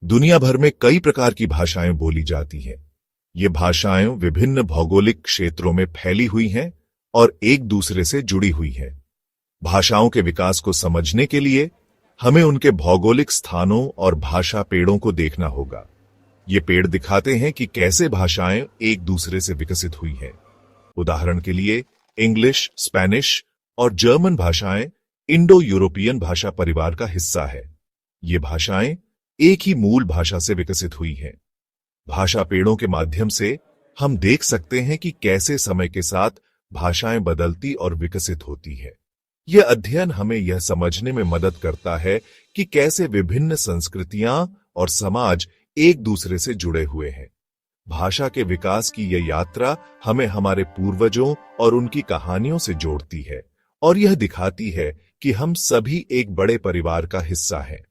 दुनिया भर में कई प्रकार की भाषाएं बोली जाती हैं। ये भाषाएं विभिन्न भौगोलिक क्षेत्रों में फैली हुई हैं और एक दूसरे से जुड़ी हुई हैं। भाषाओं के विकास को समझने के लिए हमें उनके भौगोलिक स्थानों और भाषा पेड़ों को देखना होगा। ये पेड़ दिखाते हैं कि कैसे भाषाएं एक दूसरे से विकसित हुई हैं। उदाहरण के लिए इंग्लिश, स्पेनिश और जर्मन भाषाएं इंडो यूरोपियन भाषा परिवार का हिस्सा है। ये भाषाएं एक ही मूल भाषा से विकसित हुई हैं। भाषा पेड़ों के माध्यम से हम देख सकते हैं कि कैसे समय के साथ भाषाएं बदलती और विकसित होती है। यह अध्ययन हमें यह समझने में मदद करता है कि कैसे विभिन्न संस्कृतियां और समाज एक दूसरे से जुड़े हुए हैं। भाषा के विकास की यह यात्रा हमें हमारे पूर्वजों और उनकी कहानियों से जोड़ती है और यह दिखाती है कि हम सभी एक बड़े परिवार का हिस्सा हैं।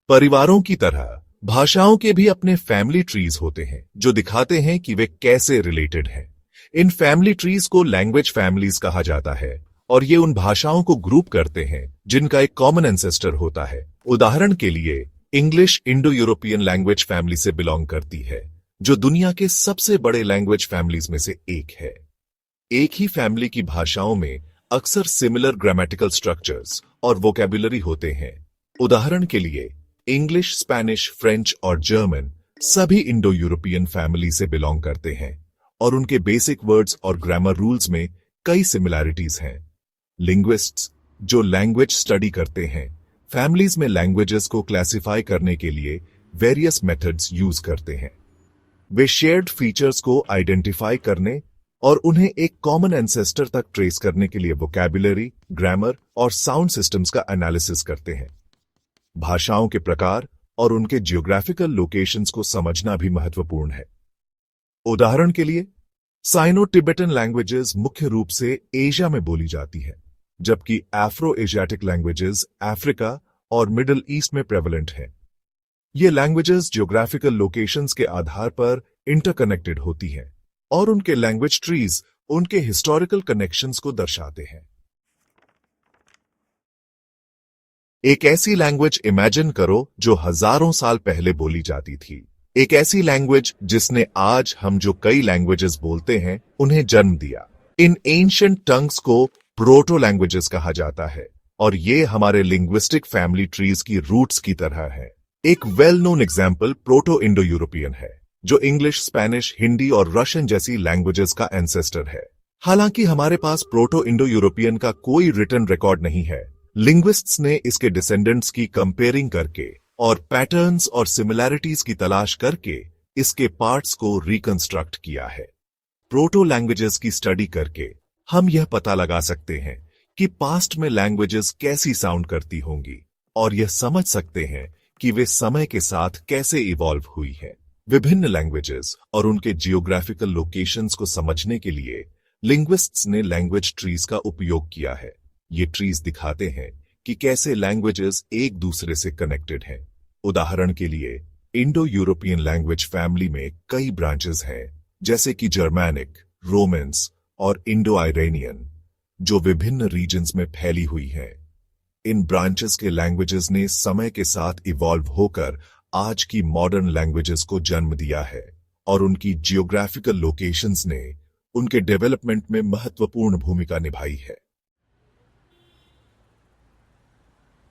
परिवारों की तरह भाषाओं के भी अपने फैमिली ट्रीज होते हैं जो दिखाते हैं कि वे कैसे रिलेटेड हैं। इन फैमिली ट्रीज को लैंग्वेज फैमिलीज कहा जाता है और ये उन भाषाओं को ग्रुप करते हैं जिनका एक कॉमन एंसेस्टर होता है। उदाहरण के लिए English Indo European language family से बिलोंग करती है, जो दुनिया के सबसे बड़े लैंग्वेज फैमिलीज में से एक है। एक ही फैमिली की भाषाओं में अक्सर सिमिलर ग्रामेटिकल स्ट्रक्चर्स और वोकैबुलरी होते हैं। उदाहरण के लिए इंग्लिश, स्पेनिश, फ्रेंच और जर्मन सभी इंडो यूरोपियन फैमिली से बिलोंग करते हैं और उनके बेसिक वर्ड्स और ग्रामर रूल्स में कई सिमिलैरिटीज हैं। लिंग्विस्ट्स जो लैंग्वेज स्टडी करते हैं फैमिलीज में लैंग्वेजेस को क्लासिफाई करने के लिए वेरियस मेथड्स यूज करते हैं। वे शेयर्ड फीचर्स को आइडेंटिफाई करने और उन्हें एक कॉमन एंसेस्टर तक ट्रेस करने के लिए वोकैबुलरी, ग्रामर और साउंड सिस्टम्स का एनालिसिस करते हैं। भाषाओं के प्रकार और उनके जियोग्राफिकल लोकेशंस को समझना भी महत्वपूर्ण है। उदाहरण के लिए साइनो टिबेटन लैंग्वेजेस मुख्य रूप से एशिया में बोली जाती है, जबकि अफ्रो एशियाटिक लैंग्वेजेस अफ्रीका और मिडिल ईस्ट में प्रेवलेंट हैं। ये लैंग्वेजेस जियोग्राफिकल लोकेशंस के आधार पर इंटरकनेक्टेड होती हैं और उनके लैंग्वेज ट्रीज उनके हिस्टोरिकल कनेक्शंस को दर्शाते हैं। एक ऐसी लैंग्वेज इमेजिन करो जो हजारों साल पहले बोली जाती थी। एक ऐसी लैंग्वेज जिसने आज हम जो कई लैंग्वेजेस बोलते हैं उन्हें जन्म दिया। इन एंशिएंट टंग्स को प्रोटो लैंग्वेजेस कहा जाता है और ये हमारे लिंग्विस्टिक फैमिली ट्रीज की रूट्स की तरह है। एक well known example proto Indo European है, जो इंग्लिश, स्पेनिश, हिंदी और रशियन जैसी लैंग्वेजेस का एंसेस्टर है। हालांकि हमारे पास प्रोटो इंडो यूरोपियन का कोई रिटन रिकॉर्ड नहीं है, लिंग्विस्ट्स ने इसके डिसेंडेंट्स की कंपेयरिंग करके और पैटर्न्स और सिमिलैरिटीज की तलाश करके इसके पार्ट्स को रिकंस्ट्रक्ट किया है। प्रोटो लैंग्वेजेस की स्टडी करके हम यह पता लगा सकते हैं कि पास्ट में लैंग्वेजेस कैसी साउंड करती होंगी और यह समझ सकते हैं कि वे समय के साथ कैसे इवॉल्व हुई है। विभिन्न लैंग्वेजेस और उनके जियोग्राफिकल लोकेशंस को समझने के लिए लिंग्विस्ट्स ने लैंग्वेज ट्रीज का उपयोग किया है। ये ट्रीज दिखाते हैं कि कैसे लैंग्वेजेस एक दूसरे से कनेक्टेड हैं। उदाहरण के लिए इंडो यूरोपियन लैंग्वेज फैमिली में कई ब्रांचेस हैं, जैसे कि जर्मैनिक, रोमेंस और इंडो आयरेनियन, जो विभिन्न रीजन्स में फैली हुई हैं। इन ब्रांचेस के लैंग्वेजेस ने समय के साथ इवॉल्व होकर आज की मॉडर्न लैंग्वेजेस को जन्म दिया है और उनकी जियोग्राफिकल लोकेशंस ने उनके डेवलपमेंट में महत्वपूर्ण भूमिका निभाई है।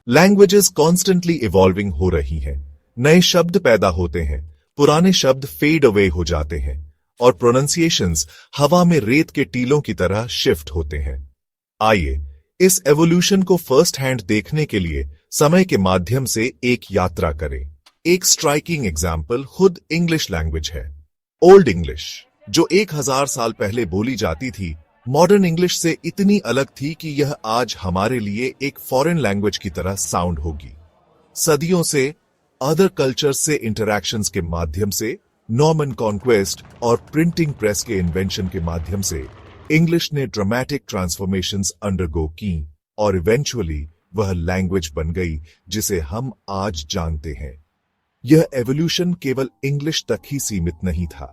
लैंग्वेजेस कॉन्स्टेंटली इवॉल्विंग हो रही हैं, नए शब्द पैदा होते हैं, पुराने शब्द फेड अवे हो जाते हैं और प्रोनाउंसिएशंस हवा में रेत के टीलों की तरह शिफ्ट होते हैं। आइए इस एवोल्यूशन को फर्स्ट हैंड देखने के लिए समय के माध्यम से एक यात्रा करें। एक स्ट्राइकिंग एग्जाम्पल खुद इंग्लिश लैंग्वेज है। ओल्ड इंग्लिश, जो 1000 साल पहले बोली जाती थी, मॉडर्न इंग्लिश से इतनी अलग थी कि यह आज हमारे लिए एक फॉरेन लैंग्वेज की तरह साउंड होगी। सदियों से अदर कल्चर्स से इंटरैक्शंस के माध्यम से, नॉर्मन कॉन्क्वेस्ट और प्रिंटिंग प्रेस के इन्वेंशन के माध्यम से इंग्लिश ने ड्रामेटिक ट्रांसफॉर्मेशंस अंडरगो की और इवेंचुअली वह लैंग्वेज बन गई जिसे हम आज जानते हैं। यह एवोल्यूशन केवल इंग्लिश तक ही सीमित नहीं था।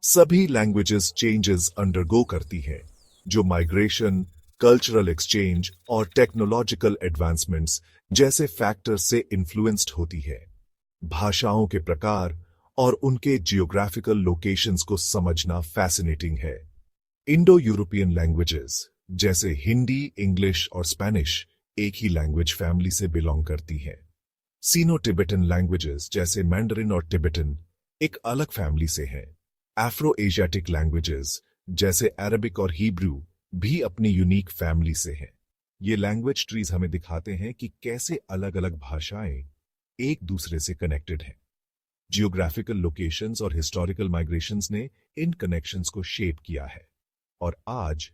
सभी लैंग्वेजेस चेंजेस अंडरगो करती हैं, जो माइग्रेशन, कल्चरल एक्सचेंज और टेक्नोलॉजिकल एडवांसमेंट्स जैसे फैक्टर्स से इन्फ्लुएंस्ड होती है। भाषाओं के प्रकार और उनके जियोग्राफिकल लोकेशंस को समझना फैसिनेटिंग है। इंडो यूरोपियन लैंग्वेजेस जैसे हिंदी, इंग्लिश और स्पेनिश एक ही लैंग्वेज फैमिली से बिलोंग करती हैं। सीनो टिबेटन लैंग्वेजेस जैसे मैंडरिन और टिबेटन एक अलग फैमिली से हैं। अफ्रो एशियाटिक लैंग्वेजेस जैसे अरबिक और हिब्रू भी अपनी यूनिक फैमिली से हैं। ये लैंग्वेज ट्रीज हमें दिखाते हैं कि कैसे अलग अलग भाषाएं एक दूसरे से कनेक्टेड हैं। जियोग्राफिकल लोकेशंस और हिस्टोरिकल माइग्रेशंस ने इन कनेक्शंस को शेप किया है और आज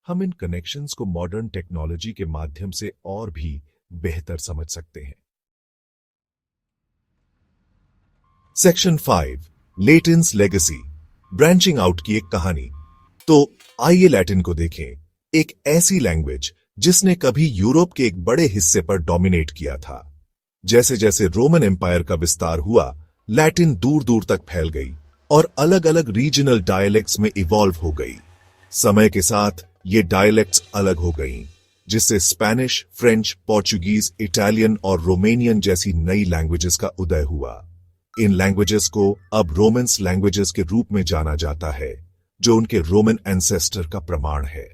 हम इन कनेक्शंस को मॉडर्न टेक्नोलॉजी के माध्यम से और भी बेहतर समझ सकते हैं। सेक्शन 5 लैटिन्स लेगेसी, ब्रांचिंग आउट की एक कहानी। तो आइए लैटिन को देखें, एक ऐसी लैंग्वेज जिसने कभी यूरोप के एक बड़े हिस्से पर डोमिनेट किया था। जैसे जैसे रोमन एम्पायर का विस्तार हुआ, लैटिन दूर दूर तक फैल गई और अलग अलग रीजनल डायलेक्ट्स में इवॉल्व हो गई। समय के साथ ये डायलेक्ट्स अलग हो गईं, जिससे स्पेनिश, फ्रेंच, पोर्चुगीज, इटालियन और रोमेनियन जैसी नई लैंग्वेजेस का उदय हुआ। इन लैंग्वेजेस को अब रोमन्स लैंग्वेजेस के रूप में जाना जाता है, जो उनके रोमन एंसेस्टर का प्रमाण है।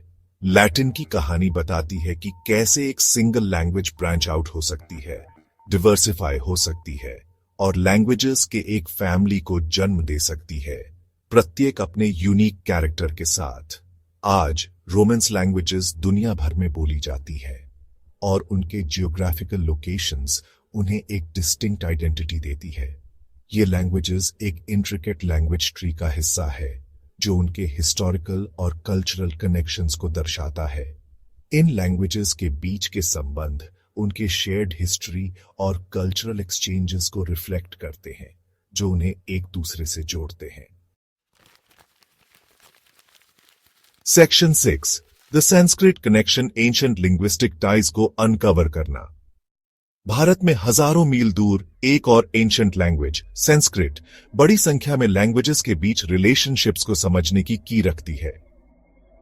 लैटिन की कहानी बताती है कि कैसे एक सिंगल लैंग्वेज ब्रांच आउट हो सकती है, डिवर्सिफाई हो सकती है और लैंग्वेजेस के एक फैमिली को जन्म दे सकती है, प्रत्येक अपने यूनिक कैरेक्टर के साथ। आज रोमन्स लैंग्वेजेस दुनिया भर में बोली जाती है और उनके जियोग्राफिकल लोकेशंस उन्हें एक डिस्टिंक्ट आइडेंटिटी देती है। ये लैंग्वेजेस एक इंट्रिकेट लैंग्वेज ट्री का हिस्सा है, जो उनके हिस्टोरिकल और कल्चरल कनेक्शंस को दर्शाता है। इन लैंग्वेजेस के बीच के संबंध उनके शेयर्ड हिस्ट्री और कल्चरल एक्सचेंजेस को रिफ्लेक्ट करते हैं, जो उन्हें एक दूसरे से जोड़ते हैं। Section 6 the Sanskrit connection, ancient linguistic ties को अनकवर करना। भारत में हजारों मील दूर एक और एंशिएंट लैंग्वेज संस्कृत बड़ी संख्या में लैंग्वेजेस के बीच रिलेशनशिप्स को समझने की की रखती है।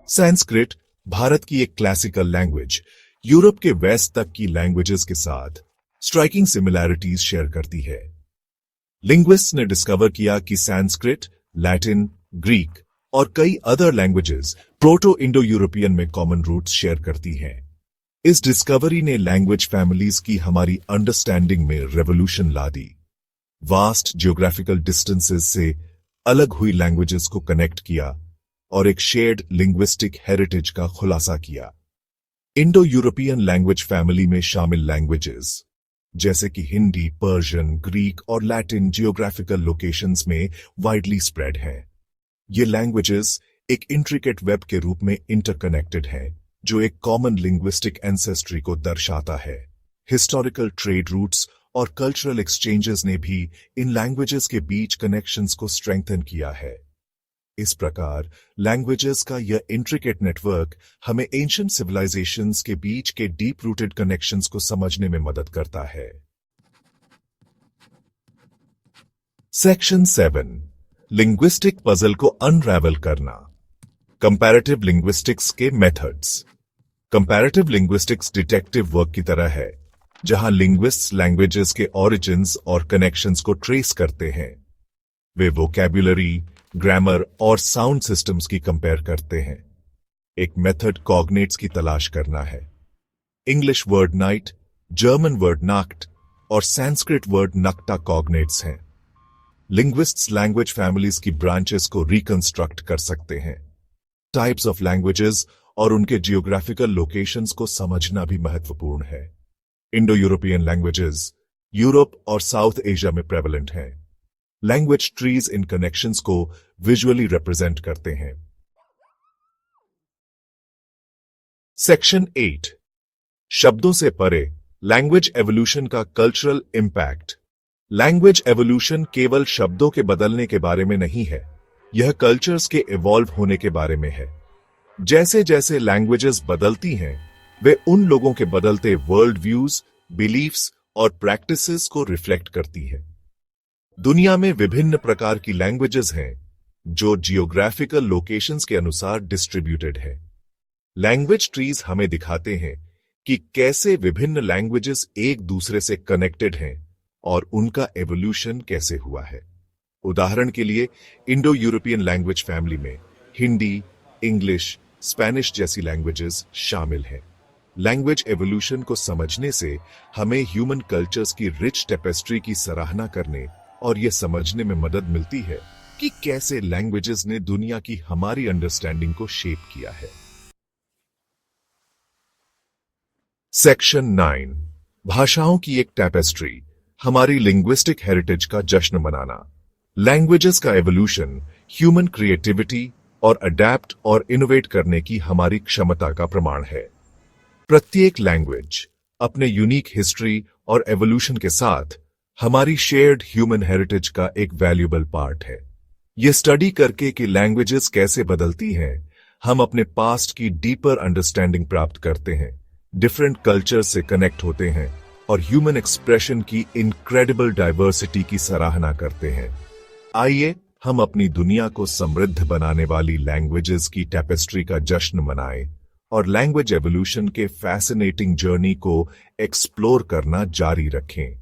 संस्कृत भारत की एक क्लासिकल लैंग्वेज यूरोप के वेस्ट तक की लैंग्वेजेस के साथ स्ट्राइकिंग सिमिलैरिटीज शेयर करती है। लिंग्विस्ट्स ने डिस्कवर किया कि संस्कृत, लैटिन, ग्रीक और कई other languages proto Indo European में कॉमन रूट्स शेयर करती हैं। इस डिस्कवरी ने लैंग्वेज फैमिलीज की हमारी अंडरस्टैंडिंग में रेवोल्यूशन ला दी। वास्ट जियोग्राफिकल डिस्टेंसेस से अलग हुई लैंग्वेजेस को कनेक्ट किया और एक शेयर्ड लिंग्विस्टिक हेरिटेज का खुलासा किया। इंडो यूरोपियन लैंग्वेज फैमिली में शामिल लैंग्वेजेस जैसे कि हिंदी, पर्शियन, ग्रीक और लैटिन जियोग्राफिकल लोकेशंस में वाइडली स्प्रेड हैं। ये लैंग्वेजेस एक इंट्रिकेट वेब के रूप में इंटरकनेक्टेड हैं, जो एक कॉमन लिंग्विस्टिक एंसेस्ट्री को दर्शाता है। हिस्टोरिकल ट्रेड रूट्स और कल्चरल एक्सचेंजेस ने भी इन लैंग्वेजेस के बीच कनेक्शंस को स्ट्रेंथन किया है। इस प्रकार लैंग्वेजेस का यह इंट्रिकेट नेटवर्क हमें एंशिएंट सिविलाइजेशंस के बीच के डीप रूटेड कनेक्शंस को समझने में मदद करता है। सेक्शन 7 लिंग्विस्टिक पजल को अनरैवल करना। कंपैरेटिव लिंग्विस्टिक्स के methods. Comparative linguistics detective work की तरह है, जहां लिंग्विस्ट्स लैंग्वेजेस के ओरिजिन्स और कनेक्शंस को ट्रेस करते हैं। वे वोकैब्युलरी, ग्रामर और साउंड सिस्टम्स की कंपेयर करते हैं। एक मेथड कॉग्नेट्स की तलाश करना है। English word night, German word नाक्ट और संस्कृत वर्ड नक्टा कॉग्नेट्स हैं। लिंग्विस्ट्स लैंग्वेज फैमिलीज की ब्रांचेस को रिकंस्ट्रक्ट कर सकते हैं। टाइप्स ऑफ लैंग्वेजेस और उनके जियोग्राफिकल लोकेशंस को समझना भी महत्वपूर्ण है। इंडो यूरोपियन लैंग्वेजेस यूरोप और साउथ एशिया में प्रेवलेंट हैं। लैंग्वेज ट्रीज इन कनेक्शंस को विजुअली रिप्रेजेंट करते हैं। सेक्शन 8 शब्दों से परे लैंग्वेज एवोल्यूशन का कल्चरल इंपैक्ट। लैंग्वेज एवोल्यूशन केवल शब्दों के बदलने के बारे में नहीं है, यह कल्चर्स के इवॉल्व होने के बारे में है। जैसे जैसे लैंग्वेजेस बदलती हैं, वे उन लोगों के बदलते वर्ल्ड व्यूज, बिलीफ्स और प्रैक्टिसेस को रिफ्लेक्ट करती हैं। दुनिया में विभिन्न प्रकार की लैंग्वेजेस हैं, जो जियोग्राफिकल लोकेशंस के अनुसार डिस्ट्रीब्यूटेड है। लैंग्वेज ट्रीज हमें दिखाते हैं कि कैसे विभिन्न लैंग्वेजेस एक दूसरे से कनेक्टेड हैं और उनका एवोल्यूशन कैसे हुआ है। उदाहरण के लिए इंडो यूरोपियन लैंग्वेज फैमिली में हिंदी, इंग्लिश, स्पेनिश जैसी लैंग्वेजेस शामिल हैं। लैंग्वेज एवोल्यूशन को समझने से हमें ह्यूमन कल्चर्स की रिच टेपेस्ट्री की सराहना करने और यह समझने में मदद मिलती है कि कैसे लैंग्वेजेस ने दुनिया की हमारी अंडरस्टैंडिंग को शेप किया है। सेक्शन 9, भाषाओं की एक टेपेस्ट्री, हमारी लिंग्विस्टिक हेरिटेज का जश्न मनाना। लैंग्वेजेस का एवोल्यूशन ह्यूमन क्रिएटिविटी और अडैप्ट और इनोवेट करने की हमारी क्षमता का प्रमाण है। प्रत्येक लैंग्वेज अपने यूनिक हिस्ट्री और एवोल्यूशन के साथ हमारी शेयर्ड ह्यूमन हेरिटेज का एक वैल्यूएबल पार्ट है। यह स्टडी करके कि लैंग्वेजेस कैसे बदलती हैं, हम अपने पास्ट की डीपर अंडरस्टैंडिंग प्राप्त करते हैं, डिफरेंट कल्चर से कनेक्ट होते हैं और ह्यूमन एक्सप्रेशन की इनक्रेडिबल डाइवर्सिटी की सराहना करते हैं। आइए हम अपनी दुनिया को समृद्ध बनाने वाली लैंग्वेजेस की टेपेस्ट्री का जश्न मनाएं और लैंग्वेज एवोल्यूशन के फैसिनेटिंग जर्नी को एक्सप्लोर करना जारी रखें।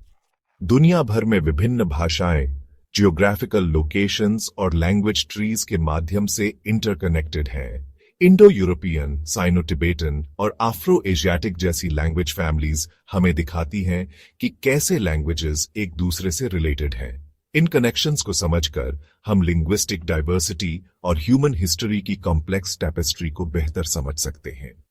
दुनिया भर में विभिन्न भाषाएं, जियोग्राफिकल लोकेशंस और लैंग्वेज ट्रीज के माध्यम से इंटरकनेक्टेड हैं। इंडो यूरोपियन, साइनो टिबेटन और आफ्रो एशियाटिक जैसी लैंग्वेज फैमिलीज हमें दिखाती हैं कि कैसे लैंग्वेजेस एक दूसरे से रिलेटेड हैं। इन कनेक्शंस को समझकर हम लिंग्विस्टिक डाइवर्सिटी और ह्यूमन हिस्ट्री की कॉम्प्लेक्स टेपेस्ट्री को बेहतर समझ सकते हैं।